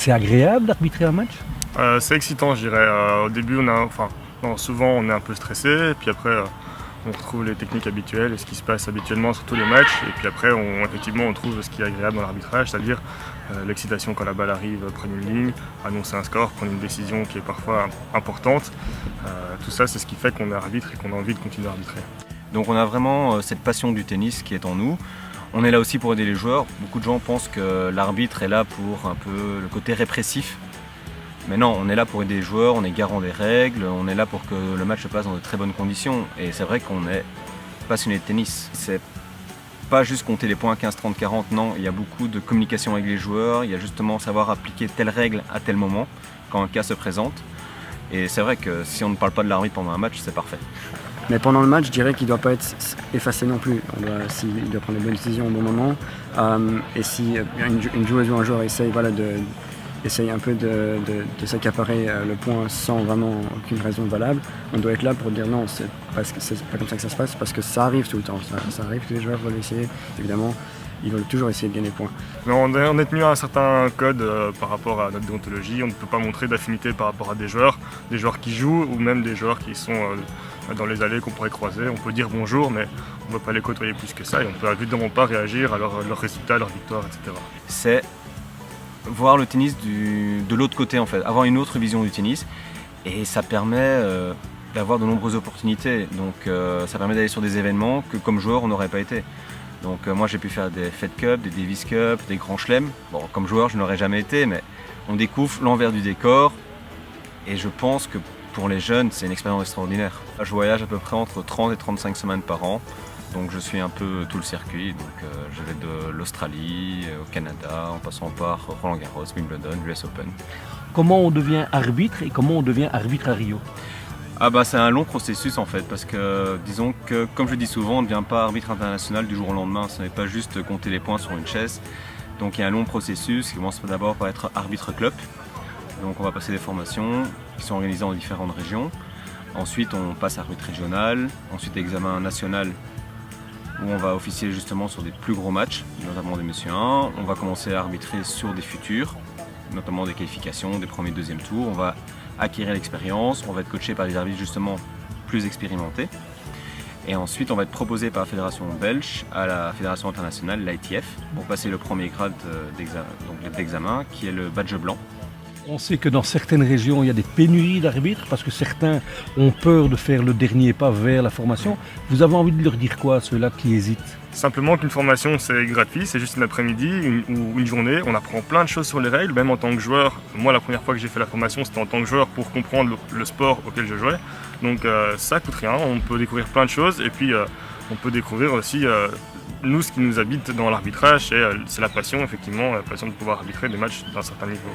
C'est agréable d'arbitrer un match? C'est excitant, je dirais. Au début, souvent on est un peu stressé, et puis après on retrouve les techniques habituelles et ce qui se passe habituellement sur tous les matchs. Et puis après, effectivement, on trouve ce qui est agréable dans l'arbitrage, c'est-à-dire l'excitation quand la balle arrive, prendre une ligne, annoncer un score, prendre une décision qui est parfois importante. Tout ça, c'est ce qui fait qu'on est arbitre et qu'on a envie de continuer à arbitrer. Donc on a vraiment cette passion du tennis qui est en nous. On est là aussi pour aider les joueurs. Beaucoup de gens pensent que l'arbitre est là pour un peu le côté répressif. Mais non, on est là pour aider les joueurs, on est garant des règles, on est là pour que le match se passe dans de très bonnes conditions. Et c'est vrai qu'on est passionné de tennis. C'est pas juste compter les points 15, 30, 40, non. Il y a beaucoup de communication avec les joueurs, il y a justement savoir appliquer telle règle à tel moment, quand un cas se présente. Et c'est vrai que si on ne parle pas de l'arbitre pendant un match, c'est parfait. Mais pendant le match, je dirais qu'il ne doit pas être effacé non plus. Il doit prendre les bonnes décisions au bon moment. Et si une joueuse ou un joueur essaye un peu de s'accaparer le point sans vraiment aucune raison valable, on doit être là pour dire non, c'est pas comme ça que ça se passe, parce que ça arrive tout le temps. Ça arrive, tous les joueurs veulent essayer, évidemment. Ils veulent toujours essayer de gagner des points. Mais on est tenu à un certain code par rapport à notre déontologie. On ne peut pas montrer d'affinité par rapport à des joueurs qui jouent ou même des joueurs qui sont dans les allées qu'on pourrait croiser. On peut dire bonjour, mais on ne va pas les côtoyer plus que ça et on peut évidemment pas réagir à leurs résultats, leurs victoires, etc. C'est voir le tennis de l'autre côté en fait, avoir une autre vision du tennis et ça permet d'avoir de nombreuses opportunités. Donc ça permet d'aller sur des événements que comme joueur on n'aurait pas été. Donc moi j'ai pu faire des Fed Cup, des Davis Cup, des grands chelems. Bon, comme joueur je n'aurais jamais été, mais on découvre l'envers du décor et je pense que pour les jeunes c'est une expérience extraordinaire. Je voyage à peu près entre 30 et 35 semaines par an, donc je suis un peu tout le circuit. Donc je vais de l'Australie au Canada en passant par Roland Garros, Wimbledon, US Open. Comment on devient arbitre et comment on devient arbitre à Rio? C'est un long processus en fait, parce que disons que, comme je dis souvent, on ne devient pas arbitre international du jour au lendemain, ce n'est pas juste compter les points sur une chaise. Donc il y a un long processus qui commence d'abord par être arbitre club. Donc on va passer des formations qui sont organisées dans différentes régions. Ensuite on passe arbitre régional, ensuite examen national où on va officier justement sur des plus gros matchs, notamment des Monsieur 1. On va commencer à arbitrer sur des futurs, notamment des qualifications, des premiers et deuxièmes tours. On va acquérir l'expérience, on va être coaché par des arbitres justement plus expérimentés. Et ensuite on va être proposé par la fédération belge à la fédération internationale, l'ITF, pour passer le premier grade d'examen qui est le badge blanc. On sait que dans certaines régions, il y a des pénuries d'arbitres parce que certains ont peur de faire le dernier pas vers la formation. Vous avez envie de leur dire quoi à ceux-là qui hésitent? Simplement qu'une formation c'est gratuit, c'est juste un après-midi ou une journée, on apprend plein de choses sur les règles, même en tant que joueur. Moi la première fois que j'ai fait la formation c'était en tant que joueur pour comprendre le sport auquel je jouais. Donc ça coûte rien, on peut découvrir plein de choses et puis on peut découvrir aussi nous ce qui nous habite dans l'arbitrage, c'est la passion effectivement, la passion de pouvoir arbitrer des matchs d'un certain niveau.